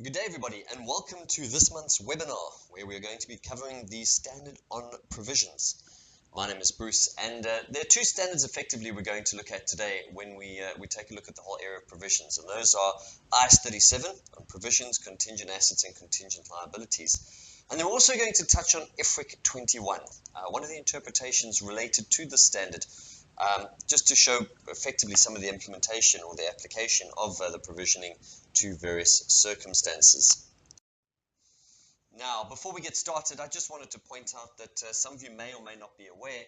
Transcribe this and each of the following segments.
Good day, everybody, and welcome to this month's webinar, where we're going to be covering the standard on provisions. My name is Bruce, and there are two standards effectively we're going to look at today when we take a look at the whole area of provisions, and those are IAS 37 on provisions, contingent assets, and contingent liabilities. And then we're also going to touch on IFRIC 21, one of the interpretations related to the standard, just to show effectively some of the implementation or the application of the provisioning to various circumstances. Now, before we get started, I just wanted to point out that some of you may or may not be aware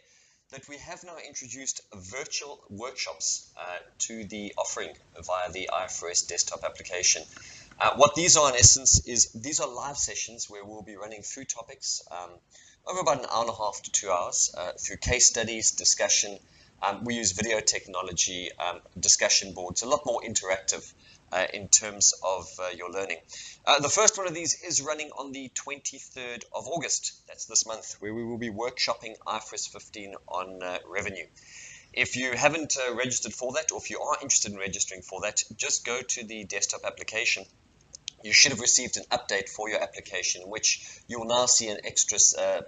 that we have now introduced virtual workshops to the offering via the IFRS desktop application. What these are in essence is these are live sessions where we'll be running through topics over about an hour and a half to 2 hours through case studies, discussion. We use video technology, discussion boards, a lot more interactive in terms of your learning. The first one of these is running on the 23rd of August. That's this month, where we will be workshopping IFRS 15 on revenue. If you haven't registered for that, or if you are interested in registering for that, just go to the desktop application. You should have received an update for your application, in which you will now see an extra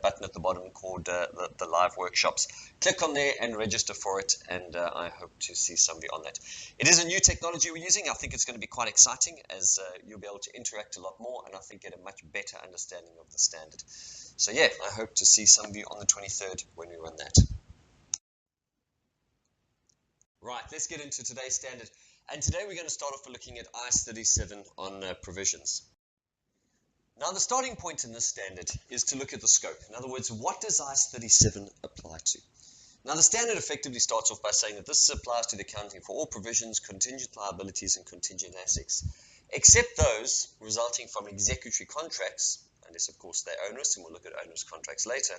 button at the bottom called the live workshops. Click on there and register for it, and I hope to see somebody on that. It is a new technology we're using. I think it's going to be quite exciting, as you'll be able to interact a lot more and I think get a much better understanding of the standard. So yeah, I hope to see some of you on the 23rd when we run that. Right, let's get into today's standard. And today we're going to start off by looking at IAS 37 on provisions. Now, the starting point in this standard is to look at the scope. In other words, what does IAS 37 apply to? Now, the standard effectively starts off by saying that this applies to the accounting for all provisions, contingent liabilities, and contingent assets, except those resulting from executory contracts, unless, of course, they're onerous, and we'll look at onerous contracts later,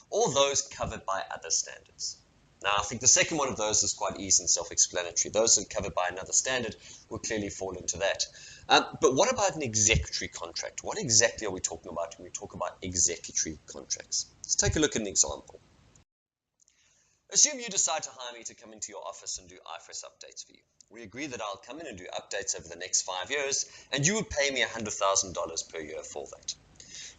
or those covered by other standards. Now, I think the second one of those is quite easy and self-explanatory. Those that are covered by another standard will clearly fall into that. But what about an executory contract? What exactly are we talking about when we talk about executory contracts? Let's take a look at an example. Assume you decide to hire me to come into your office and do IFRS updates for you. We agree that I'll come in and do updates over the next 5 years, and you would pay me $100,000 per year for that.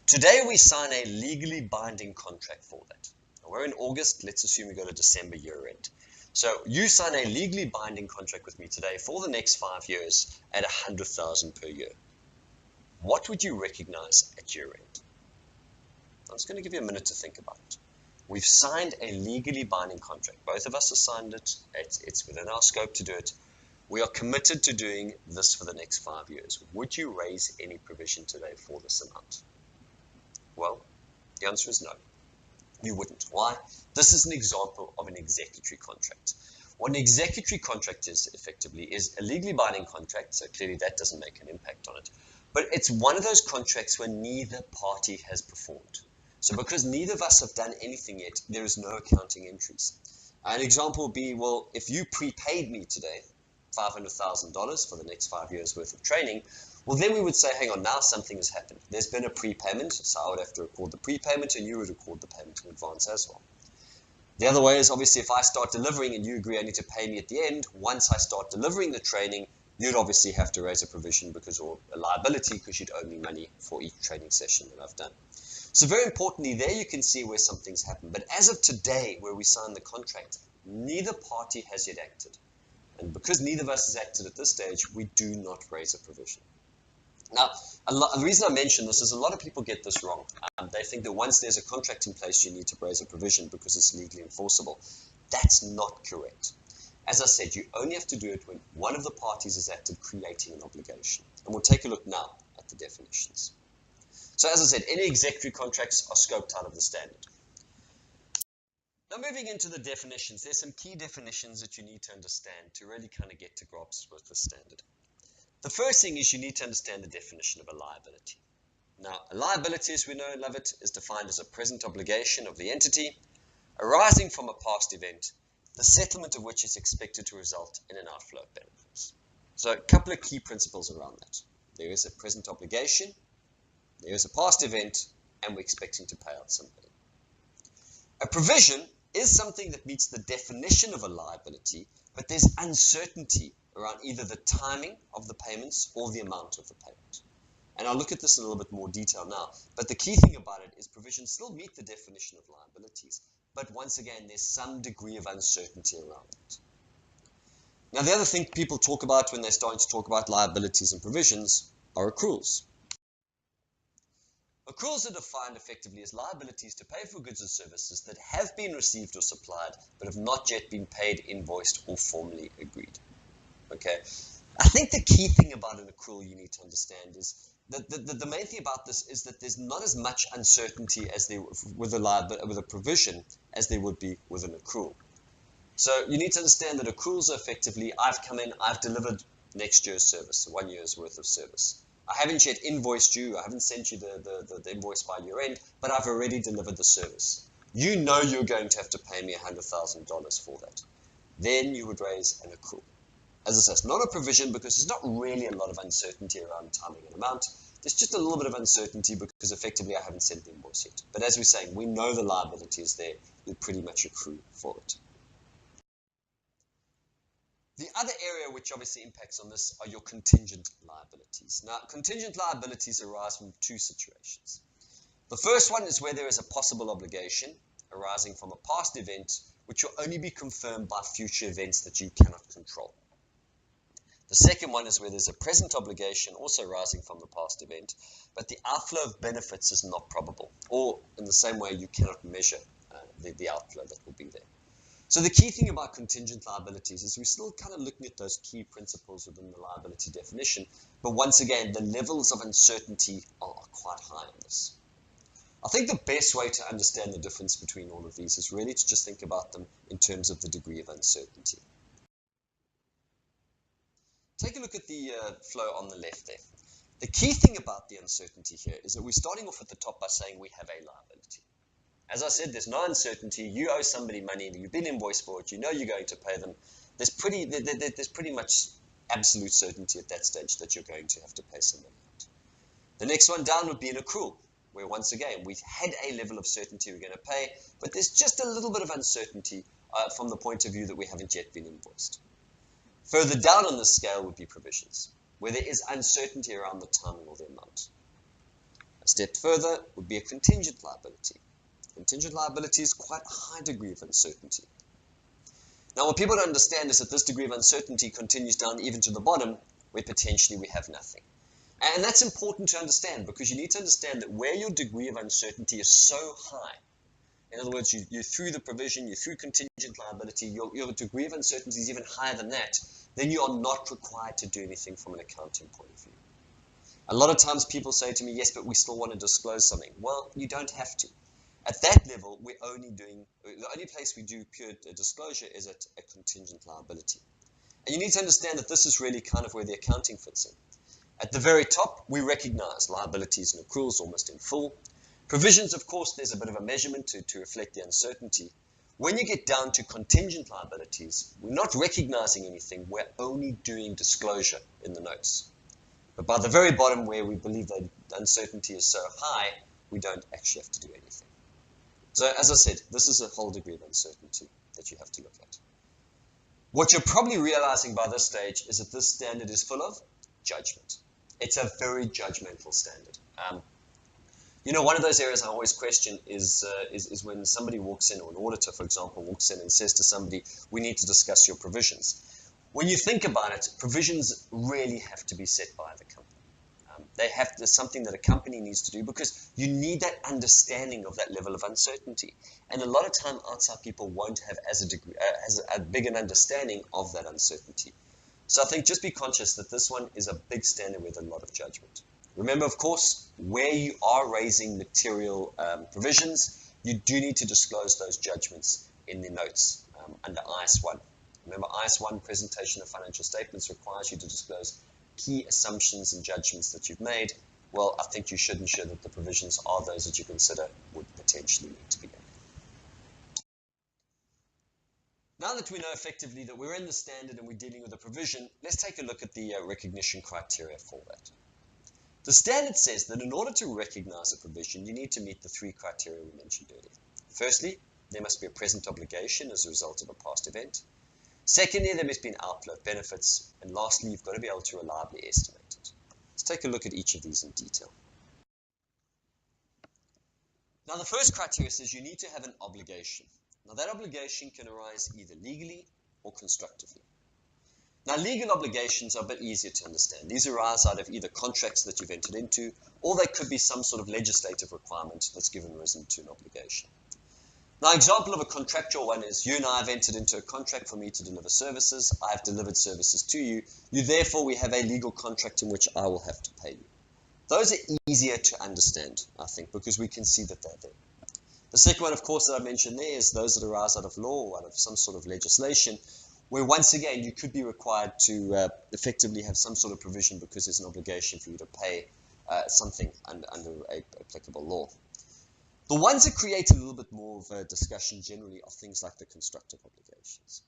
Today, we sign a legally binding contract for that. We're in August, let's assume we go to December year end. So you sign a legally binding contract with me today for the next 5 years at $100,000 per year. What would you recognize at year end? I'm just going to give you a minute to think about it. We've signed a legally binding contract. Both of us have signed it. It's within our scope to do it. We are committed to doing this for the next 5 years. Would you raise any provision today for this amount? Well, the answer is no. You wouldn't. Why? This is an example of an executory contract. What an executory contract is, effectively, is a legally binding contract, so clearly that doesn't make an impact on it. But it's one of those contracts where neither party has performed. So because neither of us have done anything yet, there is no accounting entries. An example would be, well, if you prepaid me today $500,000 for the next 5 years worth of training, well, then we would say, hang on, now something has happened. There's been a prepayment, so I would have to record the prepayment, and you would record the payment in advance as well. The other way is, obviously, if I start delivering and you agree I need to pay me at the end, once I start delivering the training, you'd obviously have to raise a provision or a liability because you'd owe me money for each training session that I've done. So very importantly, there you can see where something's happened. But as of today, where we signed the contract, neither party has yet acted. And because neither of us has acted at this stage, we do not raise a provision. Now, the reason I mention this is a lot of people get this wrong. They think that once there's a contract in place, you need to raise a provision because it's legally enforceable. That's not correct. As I said, you only have to do it when one of the parties has acted creating an obligation. And we'll take a look now at the definitions. So as I said, any executory contracts are scoped out of the standard. Now moving into the definitions, there's some key definitions that you need to understand to really kind of get to grips with the standard. The first thing is you need to understand the definition of a liability. Now, a liability, as we know and love it, is defined as a present obligation of the entity arising from a past event, the settlement of which is expected to result in an outflow of benefits. So a couple of key principles around that. There is a present obligation, there is a past event, and we're expecting to pay out something. A provision is something that meets the definition of a liability, but there's uncertainty around either the timing of the payments or the amount of the payment. And I'll look at this in a little bit more detail now. But the key thing about it is provisions still meet the definition of liabilities. But once again, there's some degree of uncertainty around it. Now, the other thing people talk about when they're starting to talk about liabilities and provisions are accruals. Accruals are defined effectively as liabilities to pay for goods and services that have been received or supplied, but have not yet been paid, invoiced, or formally agreed. Okay? I think the key thing about an accrual you need to understand is that the main thing about this is that there's not as much uncertainty as there with a provision as there would be with an accrual. So you need to understand that accruals are effectively, I've come in, I've delivered next year's service, 1 year's worth of service. I haven't yet invoiced you, I haven't sent you the invoice by year end, but I've already delivered the service. You know you're going to have to pay me $100,000 for that. Then you would raise an accrual. As I said, it's not a provision because there's not really a lot of uncertainty around timing and amount. There's just a little bit of uncertainty because effectively I haven't sent the invoice yet. But as we're saying, we know the liability is there. You pretty much accrue for it. The other area which obviously impacts on this are your contingent liabilities. Now, contingent liabilities arise from two situations. The first one is where there is a possible obligation arising from a past event which will only be confirmed by future events that you cannot control. The second one is where there's a present obligation also arising from the past event, but the outflow of benefits is not probable, or in the same way you cannot measure the outflow that will be there. So the key thing about contingent liabilities is we're still kind of looking at those key principles within the liability definition, but once again, the levels of uncertainty are quite high on this. I think the best way to understand the difference between all of these is really to just think about them in terms of the degree of uncertainty. Take a look at the flow on the left there. The key thing about the uncertainty here is that we're starting off at the top by saying we have a liability. As I said, there's no uncertainty. You owe somebody money, you've been invoiced for it, you know you're going to pay them. There's pretty much absolute certainty at that stage that you're going to have to pay somebody out. The next one down would be an accrual, where once again, we've had a level of certainty we're going to pay, but there's just a little bit of uncertainty from the point of view that we haven't yet been invoiced. Further down on the scale would be provisions, where there is uncertainty around the timing or the amount. A step further would be a contingent liability. Contingent liability is quite a high degree of uncertainty. Now, what people don't understand is that this degree of uncertainty continues down even to the bottom, where potentially we have nothing. And that's important to understand because you need to understand that where your degree of uncertainty is so high, in other words, you're through the provision, you're through contingent liability, your degree of uncertainty is even higher than that, then you are not required to do anything from an accounting point of view. A lot of times people say to me, yes, but we still want to disclose something. Well, you don't have to. At that level, the only place we do pure disclosure is at a contingent liability. And you need to understand that this is really kind of where the accounting fits in. At the very top, we recognize liabilities and accruals almost in full. Provisions, of course, there's a bit of a measurement to reflect the uncertainty. When you get down to contingent liabilities, we're not recognizing anything, we're only doing disclosure in the notes. But by the very bottom where we believe that uncertainty is so high, we don't actually have to do anything. So as I said, this is a whole degree of uncertainty that you have to look at. What you're probably realizing by this stage is that this standard is full of judgment. It's a very judgmental standard. One of those areas I always question is when somebody walks in, or an auditor, for example, walks in and says to somebody, we need to discuss your provisions. When you think about it, provisions really have to be set by the company. There's something that a company needs to do because you need that understanding of that level of uncertainty. And a lot of time outside people won't have as big an understanding of that uncertainty. So I think just be conscious that this one is a big standard with a lot of judgment. Remember, of course, where you are raising material provisions, you do need to disclose those judgments in the notes under IAS 1. Remember, IAS 1 presentation of financial statements requires you to disclose key assumptions and judgments that you've made. Well, I think you should ensure that the provisions are those that you consider would potentially need to be made. Now that we know effectively that we're in the standard and we're dealing with a provision, let's take a look at the recognition criteria for that. The standard says that in order to recognize a provision, you need to meet the three criteria we mentioned earlier. Firstly, there must be a present obligation as a result of a past event. Secondly, there must be an outflow of benefits. And lastly, you've got to be able to reliably estimate it. Let's take a look at each of these in detail. Now, the first criteria says you need to have an obligation. Now, that obligation can arise either legally or constructively. Now, legal obligations are a bit easier to understand. These arise out of either contracts that you've entered into, or they could be some sort of legislative requirement that's given rise to an obligation. Now, example of a contractual one is you and I have entered into a contract for me to deliver services. I have delivered services to you. Therefore, we have a legal contract in which I will have to pay you. Those are easier to understand, I think, because we can see that they're there. The second one, of course, that I mentioned there is those that arise out of law or out of some sort of legislation, where once again you could be required to effectively have some sort of provision because there's an obligation for you to pay something under a applicable law. The ones that create a little bit more of a discussion generally are things like the constructive obligations.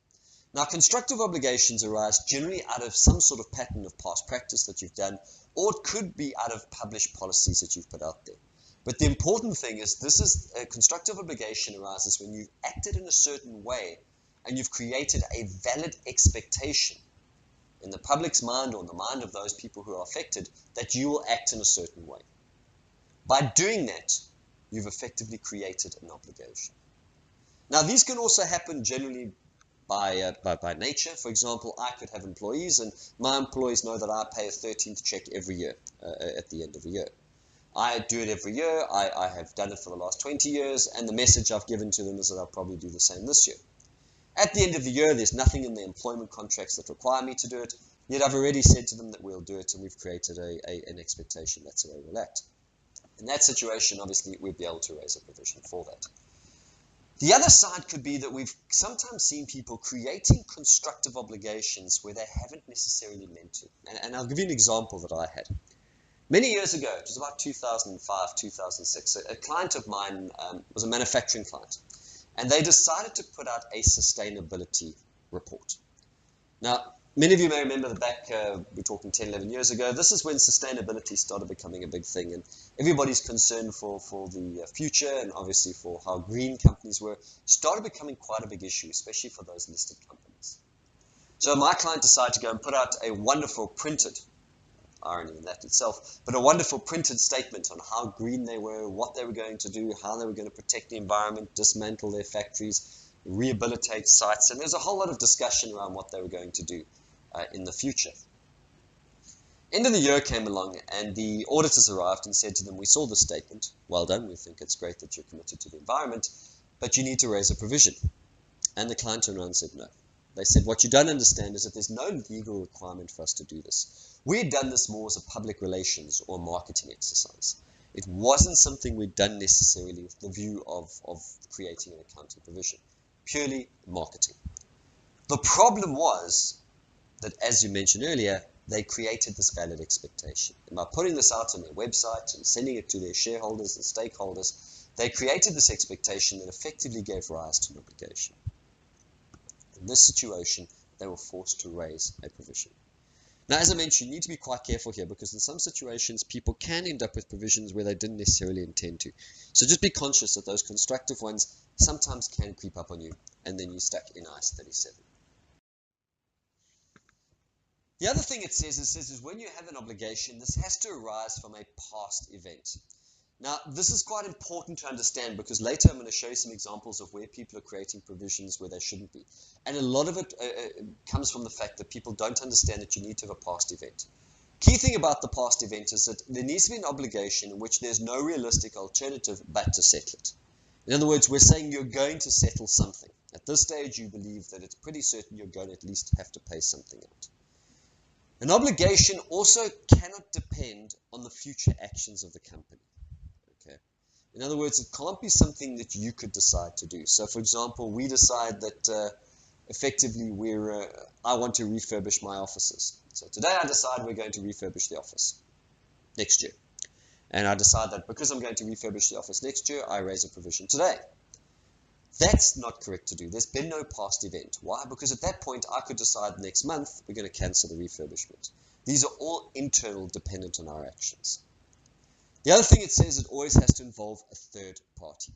Now, constructive obligations arise generally out of some sort of pattern of past practice that you've done, or it could be out of published policies that you've put out there. But the important thing is this is a constructive obligation arises when you've acted in a certain way and you've created a valid expectation in the public's mind or in the mind of those people who are affected that you will act in a certain way. By doing that, you've effectively created an obligation. Now, these can also happen generally by nature. For example, I could have employees, and my employees know that I pay a 13th check every year at the end of the year. I do it every year. I have done it for the last 20 years, and the message I've given to them is that I'll probably do the same this year. At the end of the year, there's nothing in the employment contracts that require me to do it, yet I've already said to them that we'll do it, and we've created an expectation that's the way we'll act. In that situation, obviously, we'd be able to raise a provision for that. The other side could be that we've sometimes seen people creating constructive obligations where they haven't necessarily meant to. And I'll give you an example that I had. Many years ago, it was about 2005, 2006, a client of mine was a manufacturing client, and they decided to put out a sustainability report. Now, many of you may remember that back, we're talking 10, 11 years ago, this is when sustainability started becoming a big thing, and everybody's concern for the future and obviously for how green companies were started becoming quite a big issue, especially for those listed companies. So my client decided to go and put out a wonderful printed, irony in that itself, but a wonderful printed statement on how green they were, what they were going to do, how they were going to protect the environment, dismantle their factories, rehabilitate sites, and there's a whole lot of discussion around what they were going to do in the future. End of the year came along and the auditors arrived and said to them, we saw the statement, well done, we think it's great that you're committed to the environment, but you need to raise a provision. And the client turned around and said no. They said, what you don't understand is that there's no legal requirement for us to do this. We had done this more as a public relations or marketing exercise. It wasn't something we'd done necessarily with the view of creating an accounting provision. Purely marketing. The problem was that, as you mentioned earlier, they created this valid expectation. And by putting this out on their website and sending it to their shareholders and stakeholders, they created this expectation that effectively gave rise to an obligation. In this situation, they were forced to raise a provision. Now, as I mentioned, you need to be quite careful here because in some situations, people can end up with provisions where they didn't necessarily intend to. So just be conscious that those constructive ones sometimes can creep up on you, and then you're stuck in IAS 37. The other thing it says is when you have an obligation, this has to arise from a past event. Now, this is quite important to understand because later I'm going to show you some examples of where people are creating provisions where they shouldn't be. And a lot of it comes from the fact that people don't understand that you need to have a past event. Key thing about the past event is that there needs to be an obligation in which there's no realistic alternative but to settle it. In other words, we're saying you're going to settle something. At this stage, you believe that it's pretty certain you're going to at least have to pay something out. An obligation also cannot depend on the future actions of the company. In other words, it can't be something that you could decide to do. So, for example, we decide that effectively I want to refurbish my offices. So today I decide we're going to refurbish the office next year. And I decide that because I'm going to refurbish the office next year, I raise a provision today. That's not correct to do. There's been no past event. Why? Because at that point, I could decide next month we're going to cancel the refurbishment. These are all internal, dependent on our actions. The other thing it says, it always has to involve a third party.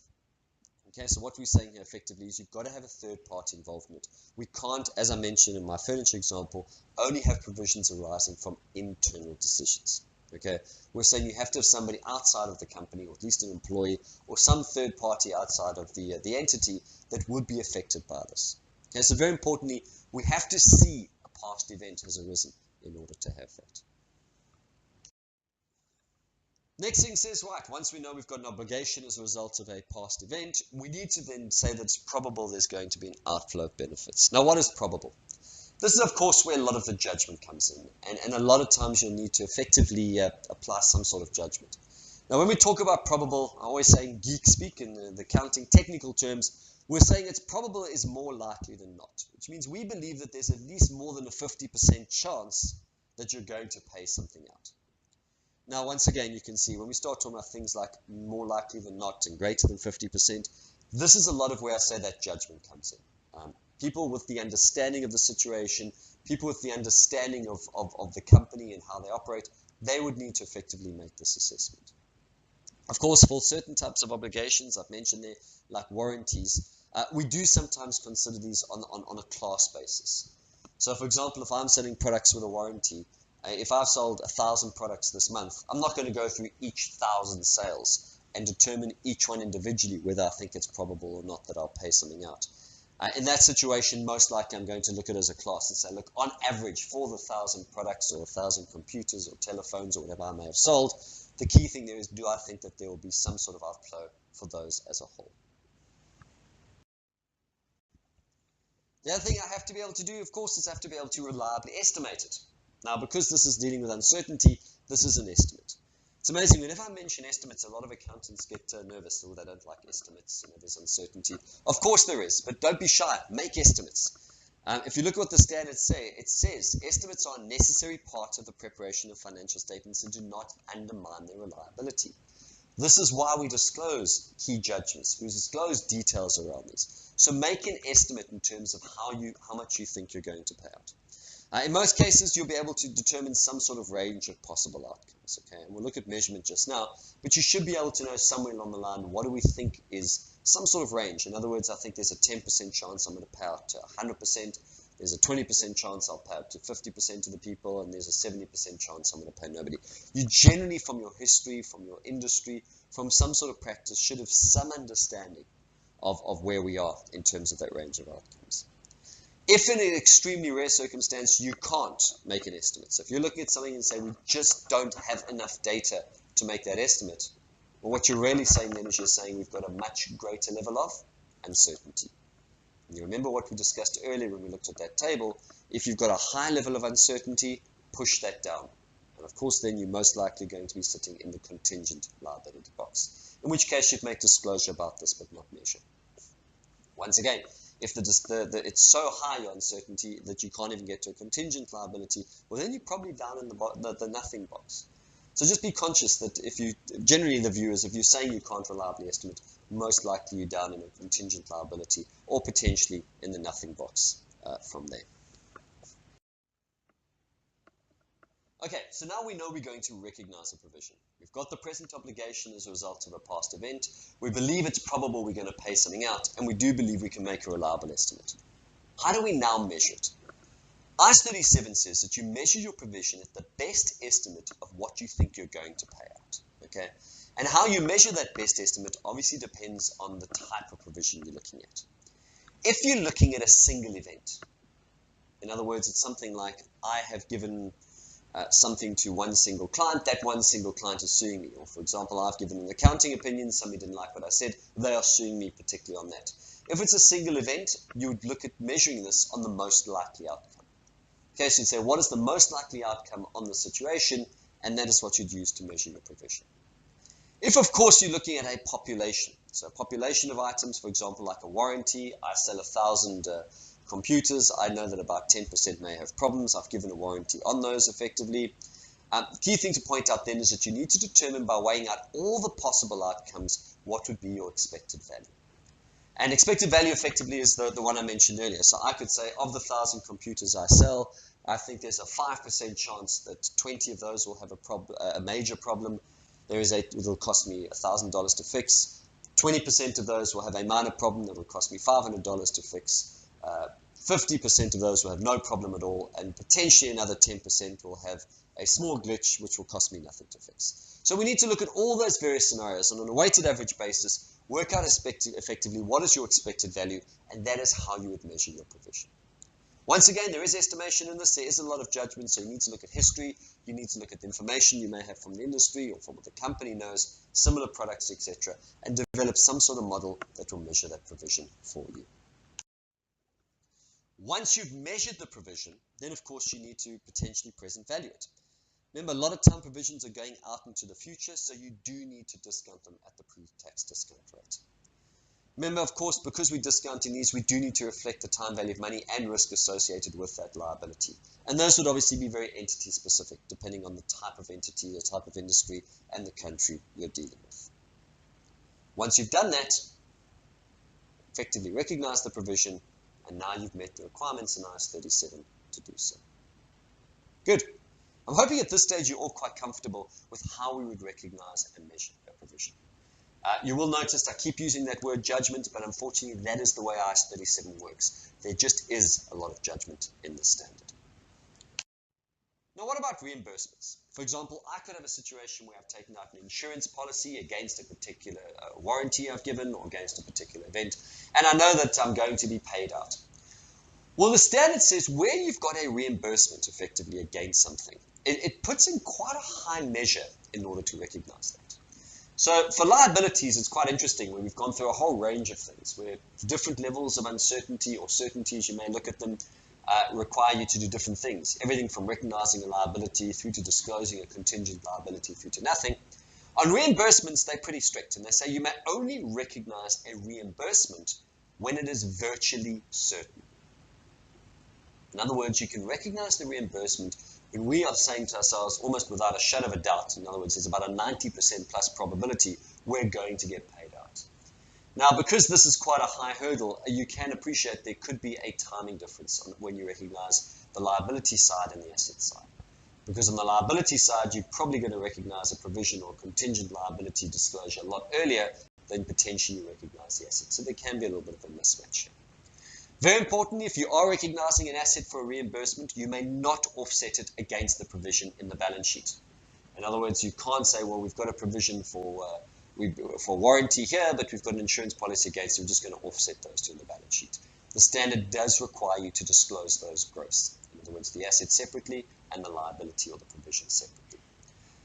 Okay, so what we're saying here effectively is you've got to have a third party involvement. We can't, as I mentioned in my furniture example, only have provisions arising from internal decisions. Okay, we're saying you have to have somebody outside of the company, or at least an employee, or some third party outside of the entity that would be affected by this. Okay, so very importantly, we have to see a past event has arisen in order to have that. Next thing says, right, once we know we've got an obligation as a result of a past event, we need to then say that it's probable there's going to be an outflow of benefits. Now, what is probable? This is, of course, where a lot of the judgment comes in, and a lot of times you'll need to effectively apply some sort of judgment. Now, when we talk about probable, I'm always saying geek speak in the accounting technical terms, we're saying it's probable is more likely than not, which means we believe that there's at least more than a 50% chance that you're going to pay something out. Now, once again, you can see when we start talking about things like more likely than not and greater than 50%, this is a lot of where I say that judgment comes in. People with the understanding of the situation, people with the understanding of the company and how they operate, they would need to effectively make this assessment. Of course, for certain types of obligations, I've mentioned there, like warranties, we do sometimes consider these on a class basis. So, for example, if I'm selling products with a warranty, if I've sold 1,000 products this month, I'm not going to go through each 1,000 sales and determine each one individually whether I think it's probable or not that I'll pay something out. In that situation, most likely I'm going to look at it as a class and say, look, on average, for the 1,000 products or 1,000 computers or telephones or whatever I may have sold, the key thing there is, do I think that there will be some sort of outflow for those as a whole? The other thing I have to be able to do, of course, is I have to be able to reliably estimate it. Now, because this is dealing with uncertainty, this is an estimate. It's amazing, whenever I mention estimates, a lot of accountants get nervous, or they don't like estimates, there's uncertainty. Of course there is, but don't be shy, make estimates. If you look at what the standards say, it says estimates are a necessary part of the preparation of financial statements and do not undermine their reliability. This is why we disclose key judgments, we disclose details around these. So make an estimate in terms of how much you think you're going to pay out. In most cases, you'll be able to determine some sort of range of possible outcomes. Okay, and we'll look at measurement just now, but you should be able to know somewhere along the line, what do we think is some sort of range? In other words, I think there's a 10% chance I'm going to pay out to 100%, there's a 20% chance I'll pay out to 50% of the people, and there's a 70% chance I'm going to pay nobody. You generally, from your history, from your industry, from some sort of practice, should have some understanding of where we are in terms of that range of outcomes. If in an extremely rare circumstance you can't make an estimate, so if you're looking at something and say we just don't have enough data to make that estimate, well, what you're really saying then is you're saying we've got a much greater level of uncertainty. And you remember what we discussed earlier when we looked at that table, if you've got a high level of uncertainty, push that down. And of course then you're most likely going to be sitting in the contingent liability box, in which case you'd make disclosure about this but not measure. Once again, if it's so high your uncertainty that you can't even get to a contingent liability, well then you're probably down in the nothing box. So just be conscious that generally the view is if you're saying you can't reliably estimate, most likely you're down in a contingent liability or potentially in the nothing box from there. Okay, so now we know we're going to recognize a provision. We've got the present obligation as a result of a past event. We believe it's probable we're going to pay something out, and we do believe we can make a reliable estimate. How do we now measure it? IAS 37 says that you measure your provision at the best estimate of what you think you're going to pay out. Okay, and how you measure that best estimate obviously depends on the type of provision you're looking at. If you're looking at a single event, in other words, it's something like I have given something to one single client, that one single client is suing me. Or for example, I've given an accounting opinion, somebody didn't like what I said, they are suing me particularly on that. If it's a single event, you would look at measuring this on the most likely outcome. Okay, so you'd say, what is the most likely outcome on the situation? And that is what you'd use to measure your provision. If, of course, you're looking at a population, so a population of items, for example, like a warranty, I sell 1,000 computers, I know that about 10% may have problems, I've given a warranty on those effectively. The key thing to point out then is that you need to determine by weighing out all the possible outcomes, what would be your expected value. And expected value effectively is the one I mentioned earlier. So I could say of the 1,000 computers I sell, I think there's a 5% chance that 20 of those will have a major problem. It'll cost me $1,000 to fix. 20% of those will have a minor problem that will cost me $500 to fix. 50% of those will have no problem at all, and potentially another 10% will have a small glitch which will cost me nothing to fix. So we need to look at all those various scenarios and on a weighted average basis, work out effectively what is your expected value, and that is how you would measure your provision. Once again, there is estimation in this, there is a lot of judgment, so you need to look at history, you need to look at the information you may have from the industry or from what the company knows, similar products, etc., and develop some sort of model that will measure that provision for you. Once you've measured the provision, then of course you need to potentially present value it. Remember, a lot of time provisions are going out into the future, so you do need to discount them at the pre-tax discount rate. Remember, of course, because we're discounting these, we do need to reflect the time value of money and risk associated with that liability. And those would obviously be very entity specific, depending on the type of entity, the type of industry, and the country you're dealing with. Once you've done that, effectively recognize the provision, and now you've met the requirements in IAS 37 to do so. Good. I'm hoping at this stage you're all quite comfortable with how we would recognize and measure a provision. You will notice I keep using that word judgment, but unfortunately that is the way IAS 37 works. There just is a lot of judgment in the standard. Now what about reimbursements? For example, I could have a situation where I've taken out an insurance policy against a particular warranty I've given or against a particular event, and I know that I'm going to be paid out. Well, the standard says where you've got a reimbursement effectively against something, it puts in quite a high measure in order to recognize that. So for liabilities, it's quite interesting where we've gone through a whole range of things where different levels of uncertainty or certainties, you may look at them, require you to do different things. Everything from recognizing a liability through to disclosing a contingent liability through to nothing. On reimbursements, they're pretty strict, and they say you may only recognize a reimbursement when it is virtually certain. In other words, you can recognize the reimbursement when we are saying to ourselves, almost without a shadow of a doubt, in other words, there's about a 90% plus probability we're going to get paid out. Now, because this is quite a high hurdle, you can appreciate there could be a timing difference when you recognize the liability side and the asset side. Because on the liability side, you're probably going to recognize a provision or contingent liability disclosure a lot earlier than potentially you recognize the asset. So there can be a little bit of a mismatch here. Very importantly, if you are recognizing an asset for a reimbursement, you may not offset it against the provision in the balance sheet. In other words, you can't say, well, we've got a provision for warranty here, but we've got an insurance policy against it, we're just going to offset those two in the balance sheet. The standard does require you to disclose those gross. In other words, the asset separately and the liability or the provision separately.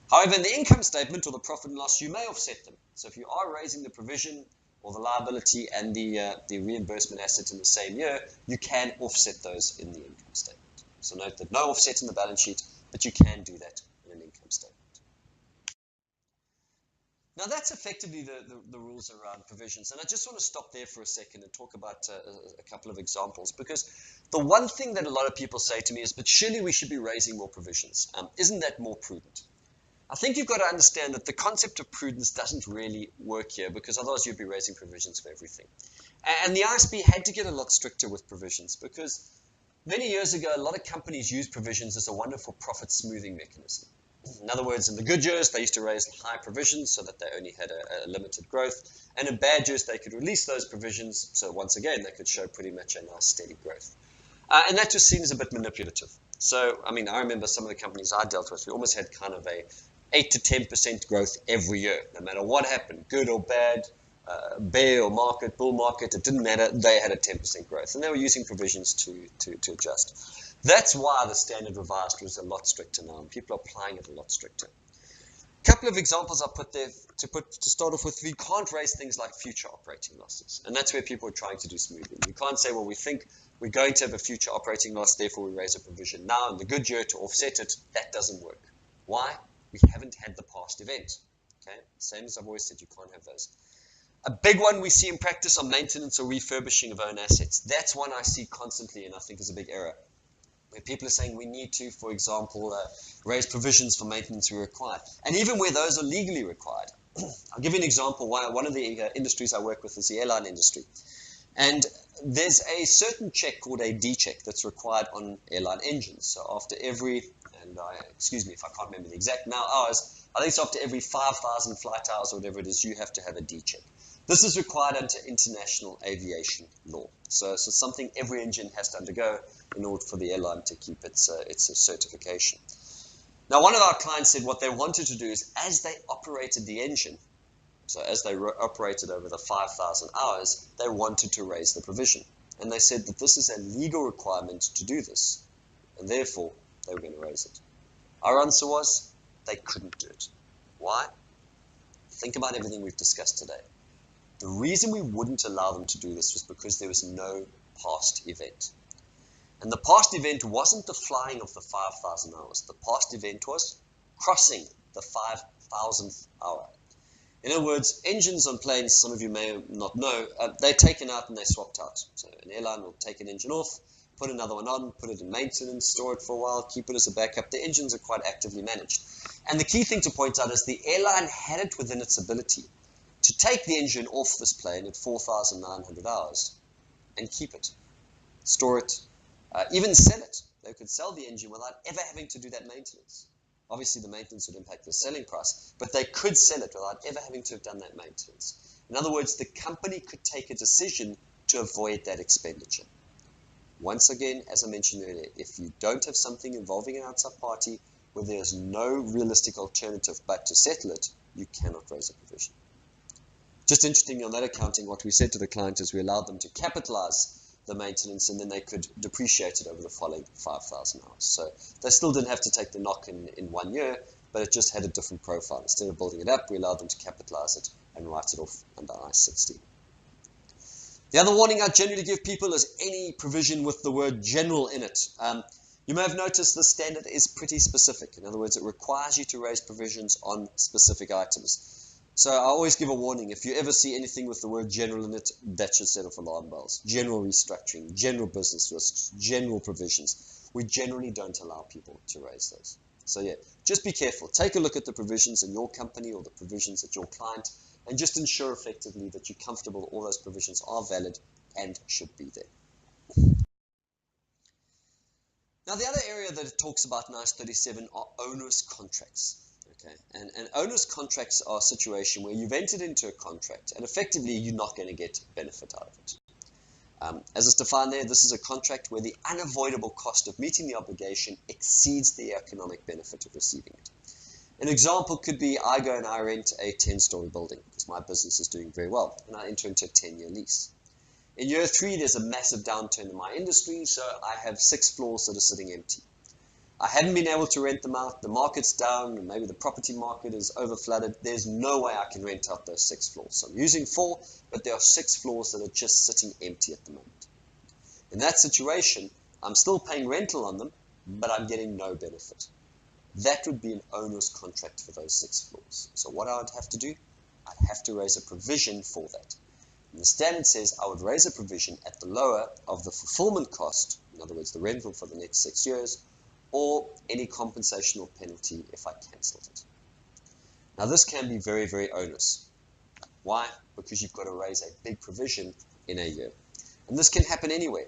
However, in the income statement or the profit and loss, you may offset them. So if you are raising the provision or the liability and the reimbursement asset in the same year, you can offset those in the income statement. So note that no offset in the balance sheet, but you can do that in an income statement. Now that's effectively the rules around provisions, and I just want to stop there for a second and talk about a couple of examples, because the one thing that a lot of people say to me is, but surely we should be raising more provisions. Isn't that more prudent? I think you've got to understand that the concept of prudence doesn't really work here, because otherwise you'd be raising provisions for everything. And the ISB had to get a lot stricter with provisions, because many years ago a lot of companies used provisions as a wonderful profit smoothing mechanism. In other words, in the good years they used to raise high provisions so that they only had a limited growth, and in bad years they could release those provisions, so once again they could show pretty much a nice steady growth. And that just seems a bit manipulative. So, I mean, I remember some of the companies I dealt with, we almost had kind of a 8 to 10% growth every year, no matter what happened, good or bad, bear or market, bull market, it didn't matter, they had a 10% growth. And they were using provisions to adjust. That's why the standard revised was a lot stricter now, and people are applying it a lot stricter. A couple of examples I put there to start off with. You can't raise things like future operating losses, and that's where people are trying to do smoothing. You can't say, well, we think we're going to have a future operating loss, therefore we raise a provision now in the good year to offset it. That doesn't work. Why? We haven't had the past event. Okay, same as I've always said, you can't have those. A big one we see in practice are maintenance or refurbishing of own assets. That's one I see constantly, and I think is a big error, where people are saying we need to, for example, raise provisions for maintenance we required, and even where those are legally required. I'll give you an example. One of the industries I work with is the airline industry, and there's a certain check called a D check that's required on airline engines. So after every, and excuse me if I can't remember the exact hours, I think it's after every 5,000 flight hours or whatever it is, you have to have a D check. This is required under international aviation law. So it's something every engine has to undergo in order for the airline to keep its certification. Now, one of our clients said what they wanted to do is, as they operated the engine, so as they operated over the 5,000 hours, they wanted to raise the provision. And they said that this is a legal requirement to do this, and therefore they were going to raise it. Our answer was they couldn't do it. Why? Think about everything we've discussed today. The reason we wouldn't allow them to do this was because there was no past event. And the past event wasn't the flying of the 5,000 hours. The past event was crossing the 5,000th hour. In other words, engines on planes, some of you may not know, they're taken out and they're swapped out. So an airline will take an engine off, put another one on, put it in maintenance, store it for a while, keep it as a backup. The engines are quite actively managed. And the key thing to point out is the airline had it within its ability to take the engine off this plane at 4,900 hours and keep it, store it, even sell it. They could sell the engine without ever having to do that maintenance. Obviously, the maintenance would impact the selling price, but they could sell it without ever having to have done that maintenance. In other words, the company could take a decision to avoid that expenditure. Once again, as I mentioned earlier, if you don't have something involving an outside party where there's no realistic alternative but to settle it, you cannot raise a provision. Just interesting on that accounting, what we said to the client is we allowed them to capitalize the maintenance and then they could depreciate it over the following 5,000 hours. So they still didn't have to take the knock in 1 year, but it just had a different profile. Instead of building it up, we allowed them to capitalize it and write it off under I-16. The other warning I generally give people is any provision with the word general in it. You may have noticed this standard is pretty specific. In other words, it requires you to raise provisions on specific items. So I always give a warning. If you ever see anything with the word general in it, that should set off alarm bells. General restructuring, general business risks, general provisions. We generally don't allow people to raise those. So yeah, just be careful. Take a look at the provisions in your company or the provisions at your client and just ensure effectively that you're comfortable all those provisions are valid and should be there. Now the other area that it talks about in IAS 37 are onerous contracts. Okay, and onerous contracts are a situation where you've entered into a contract and effectively you're not going to get benefit out of it. As it's defined there, this is a contract where the unavoidable cost of meeting the obligation exceeds the economic benefit of receiving it. An example could be I go and I rent a 10-story building because my business is doing very well and I enter into a 10-year lease. In year 3, there's a massive downturn in my industry, so I have 6 floors that are sitting empty. I haven't been able to rent them out. The market's down, and maybe the property market is overflooded. There's no way I can rent out those 6 floors. So I'm using 4, but there are 6 floors that are just sitting empty at the moment. In that situation, I'm still paying rental on them, but I'm getting no benefit. That would be an onerous contract for those 6 floors. So what I would have to do, I'd have to raise a provision for that. And the standard says I would raise a provision at the lower of the fulfillment cost, in other words, the rental for the next 6 years, or any compensation or penalty if I cancelled it. Now this can be very, very onerous. Why? Because you've got to raise a big provision in a year. And this can happen anywhere.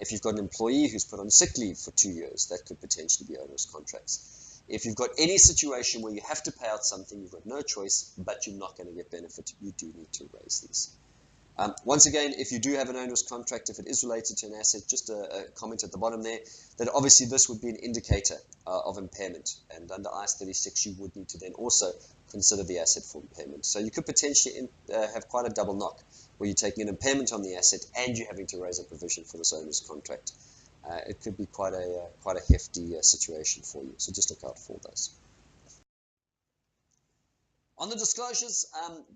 If you've got an employee who's put on sick leave for 2 years, that could potentially be onerous contracts. If you've got any situation where you have to pay out something, you've got no choice, but you're not going to get benefit, you do need to raise these. Once again, if you do have an onerous contract, if it is related to an asset, just a comment at the bottom there, that obviously this would be an indicator of impairment. And under IAS 36, you would need to then also consider the asset for impairment. So you could potentially have quite a double knock, where you're taking an impairment on the asset and you're having to raise a provision for this onerous contract. It could be quite a hefty situation for you. So just look out for those. On the disclosures,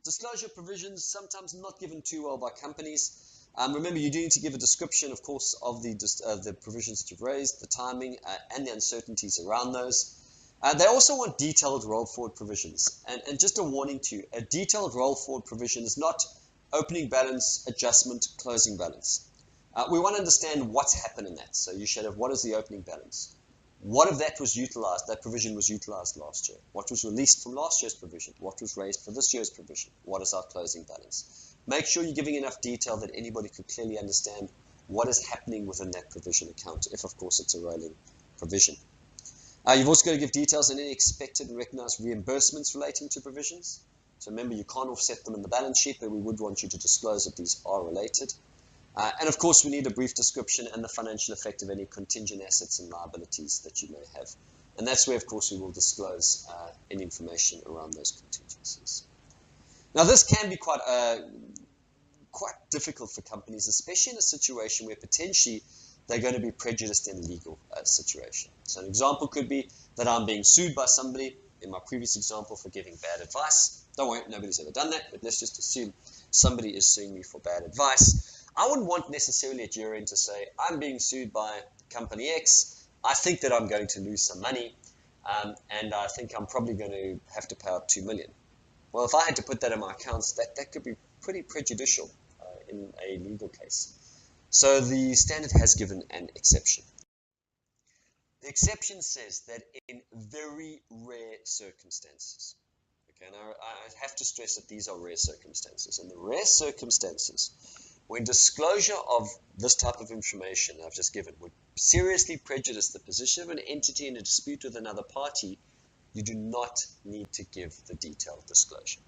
disclosure provisions sometimes not given too well by companies. Remember, you do need to give a description, of course, of the provisions that you've raised, the timing, and the uncertainties around those. They also want detailed roll forward provisions. And just a warning to you, a detailed roll forward provision is not opening balance, adjustment, closing balance. We want to understand what's happened in that. So you should have, what is the opening balance? What if that was utilized, that provision was utilized last year? What was released from last year's provision? What was raised for this year's provision? What is our closing balance? Make sure you're giving enough detail that anybody could clearly understand what is happening within that provision account, if of course it's a rolling provision. You've also got to give details on any expected and recognized reimbursements relating to provisions. So remember, you can't offset them in the balance sheet, but we would want you to disclose that these are related. And of course, we need a brief description and the financial effect of any contingent assets and liabilities that you may have. And that's where, of course, we will disclose any information around those contingencies. Now, this can be quite difficult for companies, especially in a situation where potentially they're going to be prejudiced in a legal situation. So an example could be that I'm being sued by somebody, in my previous example, for giving bad advice. Don't worry, nobody's ever done that, but let's just assume somebody is suing me for bad advice. I wouldn't want necessarily at year end to say, I'm being sued by company X, I think that I'm going to lose some money, and I think I'm probably going to have to pay out $2 million. Well, if I had to put that in my accounts, that could be pretty prejudicial in a legal case. So the standard has given an exception. The exception says that in very rare circumstances, okay, and I have to stress that these are rare circumstances. In the rare circumstances, when disclosure of this type of information I've just given would seriously prejudice the position of an entity in a dispute with another party, you do not need to give the detailed disclosure.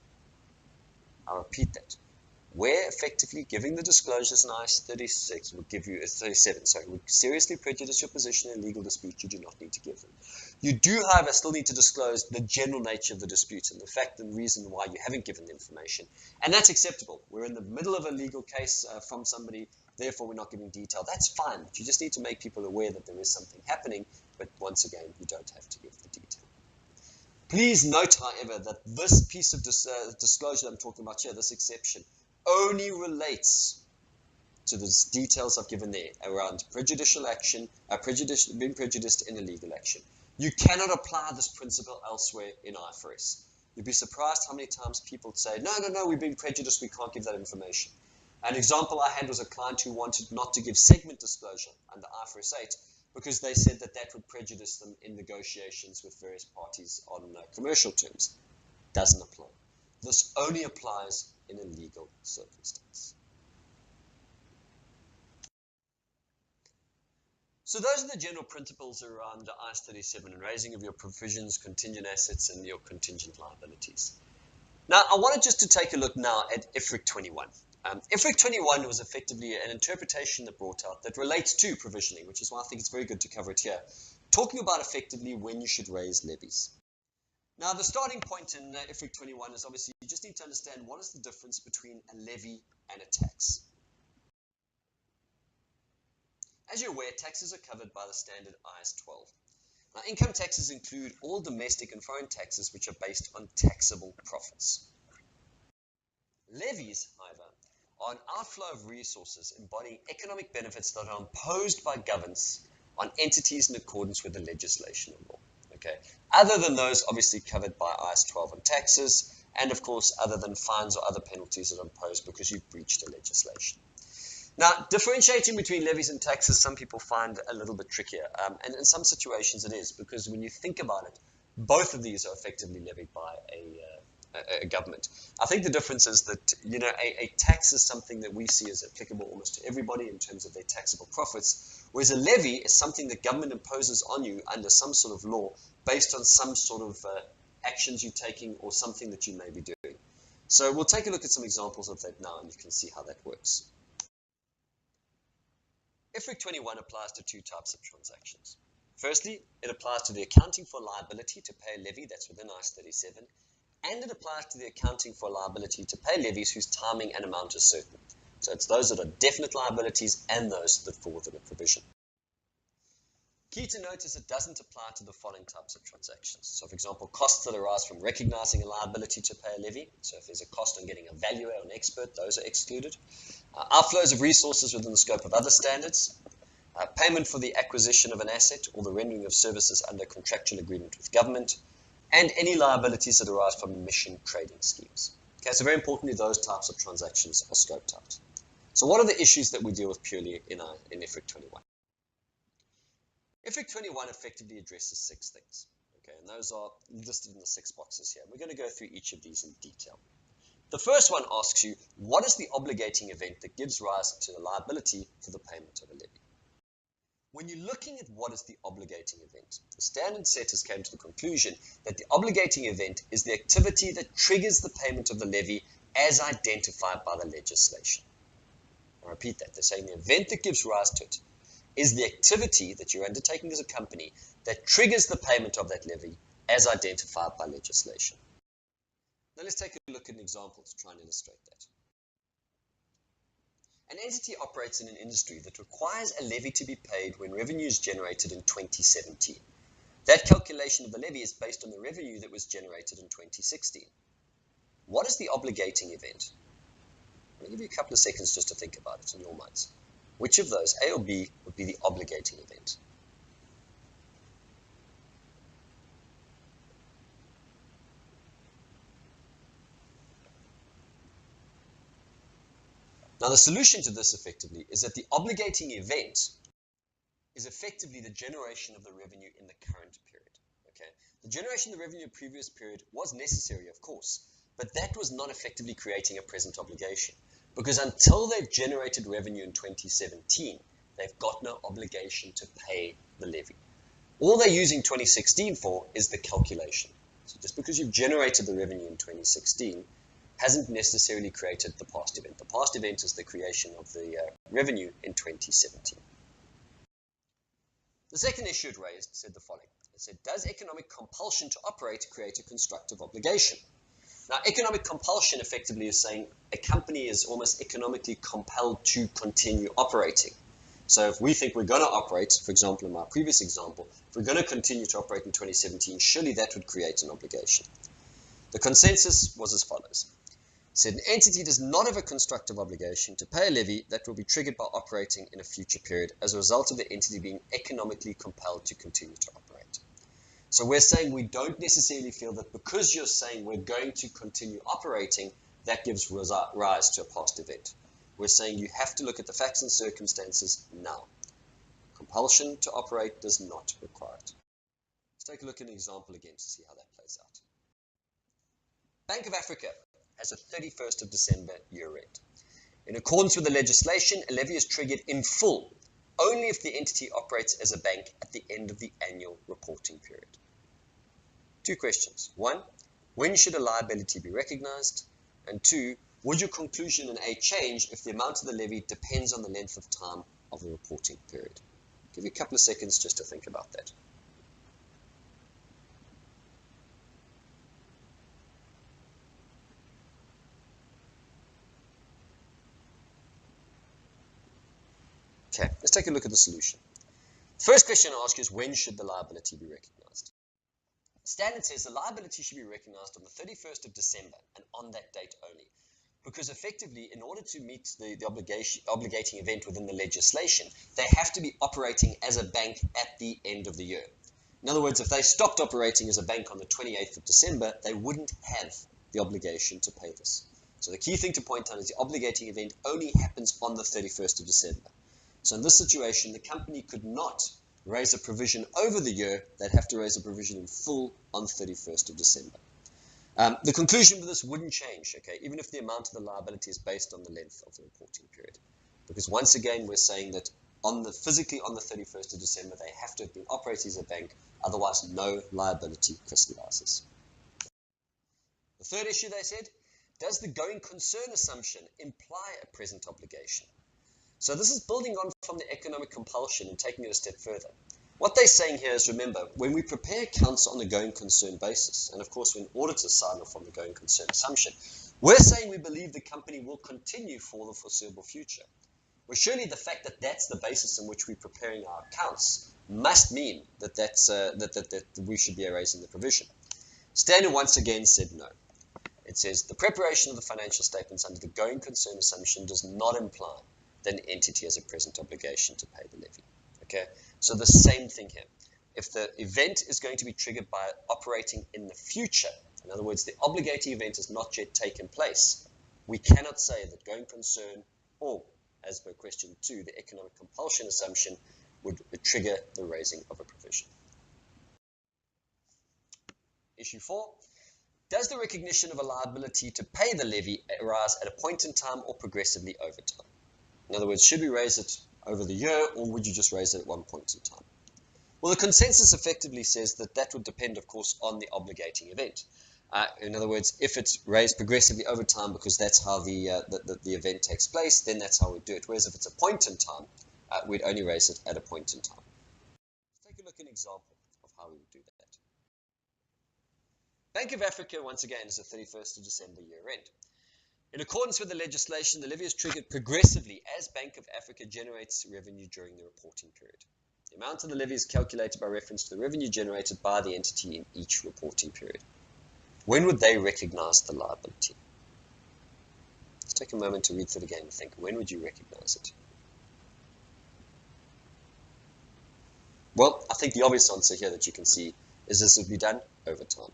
I'll repeat that. Where effectively giving the disclosures in IAS 36 would give you 37, sorry, would seriously prejudice your position in a legal dispute, you do not need to give them. You do, however, still need to disclose the general nature of the dispute and the fact and reason why you haven't given the information. And that's acceptable. We're in the middle of a legal case from somebody, therefore we're not giving detail. That's fine, but you just need to make people aware that there is something happening, but once again, you don't have to give the detail. Please note, however, that this piece of disclosure I'm talking about here, this exception, only relates to the details I've given there around prejudicial action, being prejudiced in a legal action. You cannot apply this principle elsewhere in IFRS. You'd be surprised how many times people say, no, we've been prejudiced, we can't give that information. An example I had was a client who wanted not to give segment disclosure under IFRS 8 because they said that would prejudice them in negotiations with various parties on commercial terms. Doesn't apply. This only applies in a legal circumstance. So those are the general principles around IAS 37 and raising of your provisions, contingent assets, and your contingent liabilities. Now, I wanted just to take a look now at IFRIC 21. IFRIC 21 was effectively an interpretation that brought out that relates to provisioning, which is why I think it's very good to cover it here, talking about effectively when you should raise levies. Now, the starting point in IFRIC 21 is obviously you just need to understand what is the difference between a levy and a tax. As you're aware, taxes are covered by the standard IAS 12. Now, income taxes include all domestic and foreign taxes which are based on taxable profits. Levies, however, are an outflow of resources embodying economic benefits that are imposed by governments on entities in accordance with the legislation of law. Okay. Other than those obviously covered by IAS 12 on taxes, and of course other than fines or other penalties that are imposed because you've breached the legislation. Now, differentiating between levies and taxes, some people find a little bit trickier, and in some situations it is, because when you think about it, both of these are effectively levied by a government. I think the difference is that, a tax is something that we see as applicable almost to everybody in terms of their taxable profits, whereas a levy is something that government imposes on you under some sort of law based on some sort of actions you're taking or something that you may be doing. So we'll take a look at some examples of that now, and you can see how that works. IFRIC 21 applies to two types of transactions. Firstly, it applies to the accounting for liability to pay a levy that's within IAS 37, and it applies to the accounting for liability to pay levies whose timing and amount is certain. So it's those that are definite liabilities and those that fall within a provision. Key to note is it doesn't apply to the following types of transactions. So, for example, costs that arise from recognizing a liability to pay a levy. So if there's a cost on getting a valuer or an expert, those are excluded. Outflows of resources within the scope of other standards. Payment for the acquisition of an asset or the rendering of services under contractual agreement with government. And any liabilities that arise from emission trading schemes. Okay, so very importantly, those types of transactions are scoped out. So what are the issues that we deal with purely in IFRIC 21? IFRIC 21 effectively addresses 6 things, okay, and those are listed in the 6 boxes here. We're going to go through each of these in detail. The first one asks you, what is the obligating event that gives rise to the liability for the payment of a levy? When you're looking at what is the obligating event, the standard setters came to the conclusion that the obligating event is the activity that triggers the payment of the levy as identified by the legislation. I repeat that. They're saying the event that gives rise to it is the activity that you're undertaking as a company that triggers the payment of that levy as identified by legislation. Now let's take a look at an example to try and illustrate that. An entity operates in an industry that requires a levy to be paid when revenue is generated in 2017. That calculation of the levy is based on the revenue that was generated in 2016. What is the obligating event? I'm going to give you a couple of seconds just to think about it in your minds. Which of those, A or B, would be the obligating event? Now, the solution to this effectively is that the obligating event is effectively the generation of the revenue in the current period. Okay? The generation of the revenue in the previous period was necessary, of course, but that was not effectively creating a present obligation, because until they've generated revenue in 2017, they've got no obligation to pay the levy. All they're using 2016 for is the calculation. So just because you've generated the revenue in 2016 hasn't necessarily created the past event. The past event is the creation of the revenue in 2017. The second issue it raised said the following. It said, does economic compulsion to operate create a constructive obligation? Now, economic compulsion effectively is saying a company is almost economically compelled to continue operating. So if we think we're going to operate, for example, in my previous example, if we're going to continue to operate in 2017, surely that would create an obligation. The consensus was as follows. It said an entity does not have a constructive obligation to pay a levy that will be triggered by operating in a future period as a result of the entity being economically compelled to continue to operate. So we're saying we don't necessarily feel that because you're saying we're going to continue operating, that gives rise to a past event. We're saying you have to look at the facts and circumstances now. Compulsion to operate does not require it. Let's take a look at an example again to see how that plays out. Bank of Africa has a 31st of December year end. In accordance with the legislation, a levy is triggered in full only if the entity operates as a bank at the end of the annual reporting period. Two questions. One, when should a liability be recognized? And two, would your conclusion in A change if the amount of the levy depends on the length of time of the reporting period? I'll give you a couple of seconds just to think about that. Okay, let's take a look at the solution. The first question I ask you is, when should the liability be recognized? Standard says the liability should be recognized on the 31st of December and on that date only. Because effectively, in order to meet the obligating event within the legislation, they have to be operating as a bank at the end of the year. In other words, if they stopped operating as a bank on the 28th of December, they wouldn't have the obligation to pay this. So the key thing to point out is the obligating event only happens on the 31st of December. So in this situation, the company could not raise a provision over the year. They'd have to raise a provision in full on 31st of December. The conclusion for this wouldn't change, okay, even if the amount of the liability is based on the length of the reporting period. Because once again, we're saying that physically on the 31st of December, they have to have been operating as a bank, otherwise no liability crystallizes. The third issue, they said, does the going concern assumption imply a present obligation? So this is building on from the economic compulsion and taking it a step further. What they're saying here is, remember, when we prepare accounts on the going concern basis, and of course when auditors sign off on the going concern assumption, we're saying we believe the company will continue for the foreseeable future. Well, surely the fact that that's the basis in which we're preparing our accounts must mean that that we should be erasing the provision. Standard once again said no. It says the preparation of the financial statements under the going concern assumption does not imply that an entity has a present obligation to pay the levy. Okay, so the same thing here. If the event is going to be triggered by operating in the future, in other words, the obligating event has not yet taken place, we cannot say that going concern or, as per question 2, the economic compulsion assumption would trigger the raising of a provision. Issue 4. Does the recognition of a liability to pay the levy arise at a point in time or progressively over time? In other words, should we raise it over the year, or would you just raise it at one point in time? Well, the consensus effectively says that that would depend, of course, on the obligating event. In other words, if it's raised progressively over time because that's how the event takes place, then that's how we do it. Whereas if it's a point in time, we'd only raise it at a point in time. Let's take a look at an example of how we would do that. Bank of Africa, once again, is the 31st of December year end. In accordance with the legislation, the levy is triggered progressively as Bank of Africa generates revenue during the reporting period. The amount of the levy is calculated by reference to the revenue generated by the entity in each reporting period. When would they recognize the liability? Let's take a moment to read through it again and think, when would you recognize it? Well, I think the obvious answer here that you can see is this would be done over time.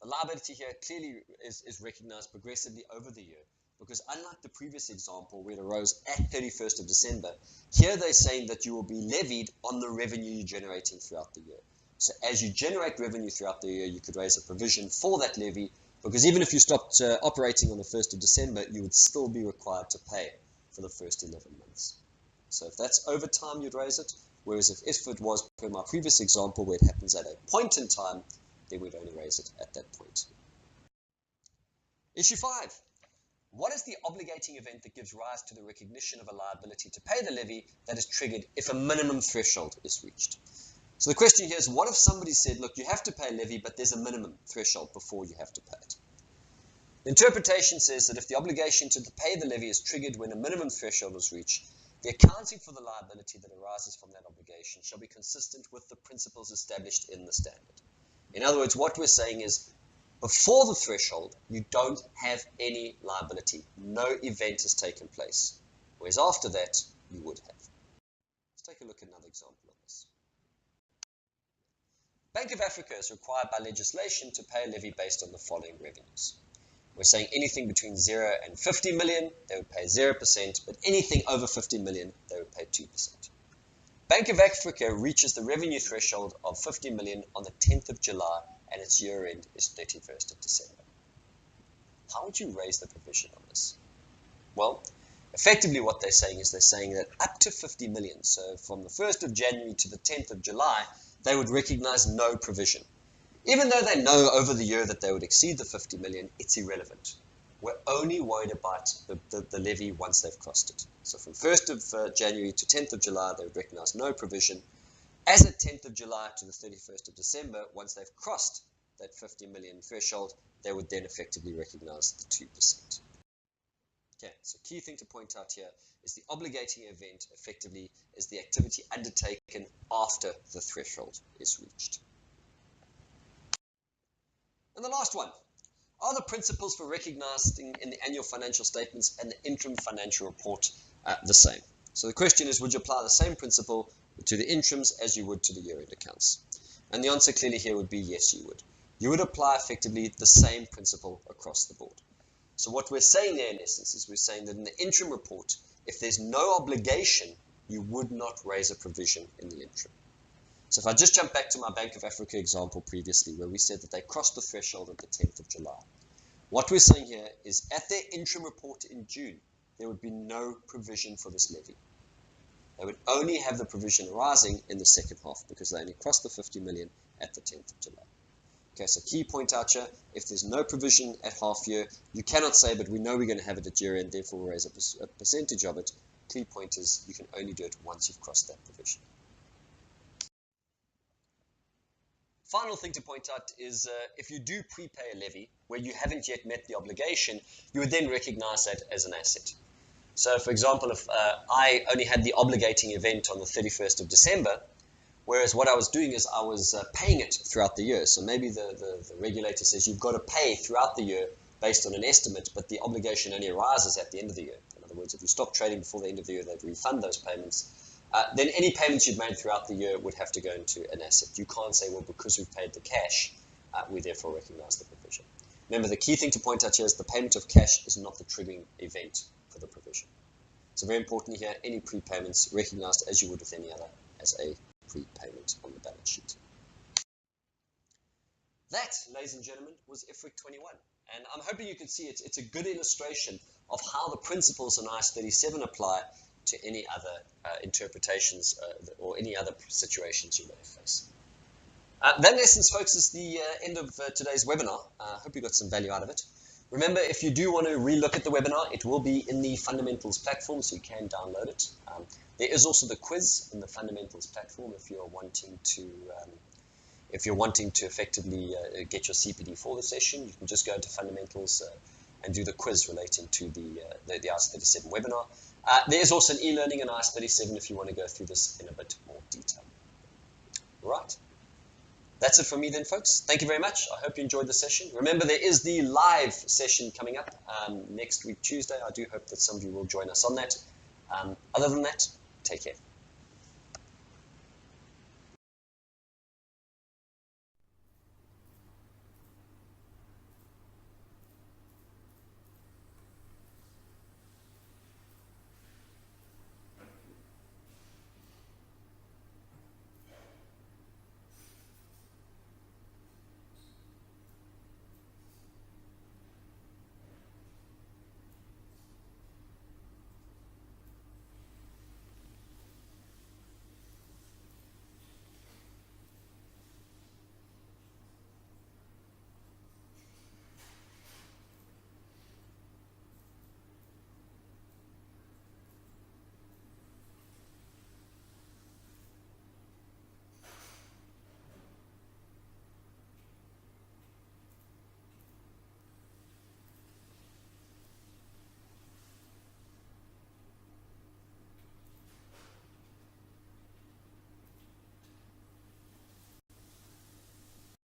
The liability here clearly is recognized progressively over the year, because unlike the previous example where it arose at 31st of December, here they're saying that you will be levied on the revenue you're generating throughout the year. So as you generate revenue throughout the year, you could raise a provision for that levy, because even if you stopped operating on the 1st of December, you would still be required to pay for the first 11 months. So if that's over time, you'd raise it, whereas if it was, per my previous example, where it happens at a point in time, then we'd only raise it at that point. Issue 5. What is the obligating event that gives rise to the recognition of a liability to pay the levy that is triggered if a minimum threshold is reached? So the question here is, what if somebody said, look, you have to pay a levy, but there's a minimum threshold before you have to pay it? The interpretation says that if the obligation to pay the levy is triggered when a minimum threshold is reached, the accounting for the liability that arises from that obligation shall be consistent with the principles established in the standard. In other words, what we're saying is, before the threshold, you don't have any liability. No event has taken place. Whereas after that, you would have. Let's take a look at another example of this. Bank of Africa is required by legislation to pay a levy based on the following revenues. We're saying anything between 0 and 50 million, they would pay 0%, but anything over 50 million, they would pay 2%. Bank of Africa reaches the revenue threshold of 50 million on the 10th of July, and its year end is 31st of December. How would you raise the provision on this? Well, effectively what they're saying is that up to 50 million, so from the 1st of January to the 10th of July, they would recognize no provision. Even though they know over the year that they would exceed the 50 million, it's irrelevant. We're only worried about the levy once they've crossed it. So from 1st of January to 10th of July, they would recognize no provision. As at 10th of July to the 31st of December, once they've crossed that 50 million threshold, they would then effectively recognize the 2%. Okay, so key thing to point out here is the obligating event effectively is the activity undertaken after the threshold is reached. And the last one. Are the principles for recognizing in the annual financial statements and the interim financial report the same? So the question is, would you apply the same principle to the interims as you would to the year-end accounts? And the answer clearly here would be yes, you would. You would apply effectively the same principle across the board. So what we're saying there in essence is we're saying that in the interim report, if there's no obligation, you would not raise a provision in the interim. So if I just jump back to my Bank of Africa example previously, where we said that they crossed the threshold at the 10th of July. What we're saying here is at their interim report in June, there would be no provision for this levy. They would only have the provision arising in the second half because they only crossed the 50 million at the 10th of July. Okay, so key point out here, if there's no provision at half year, you cannot say, but we know we're going to have it at year end, therefore we'll raise a percentage of it. Key point is you can only do it once you've crossed that provision. Final thing to point out is if you do prepay a levy where you haven't yet met the obligation, you would then recognize that as an asset. So for example, if I only had the obligating event on the 31st of December, whereas what I was doing is I was paying it throughout the year. So maybe the regulator says you've got to pay throughout the year based on an estimate, but the obligation only arises at the end of the year. In other words, if you stop trading before the end of the year, they'd refund those payments. Then any payments you've made throughout the year would have to go into an asset. You can't say, well, because we've paid the cash, we therefore recognize the provision. Remember, the key thing to point out here is the payment of cash is not the triggering event for the provision. So very importantly here, any prepayments recognized as you would with any other as a prepayment on the balance sheet. That, ladies and gentlemen, was IFRIC 21. And I'm hoping you can see it's a good illustration of how the principles in IAS 37 apply to any other interpretations or any other situations you may face. That, in essence, folks, is the end of today's webinar. I hope you got some value out of it. Remember, if you do want to relook at the webinar, it will be in the Fundamentals platform, so you can download it. There is also the quiz in the Fundamentals platform if you're wanting to effectively get your CPD for the session. You can just go to Fundamentals and do the quiz relating to the IS-37 webinar. There is also an e-learning in IS-37 if you want to go through this in a bit more detail. All right. That's it for me then, folks. Thank you very much. I hope you enjoyed the session. Remember, there is the live session coming up next week, Tuesday. I do hope that some of you will join us on that. Other than that, take care.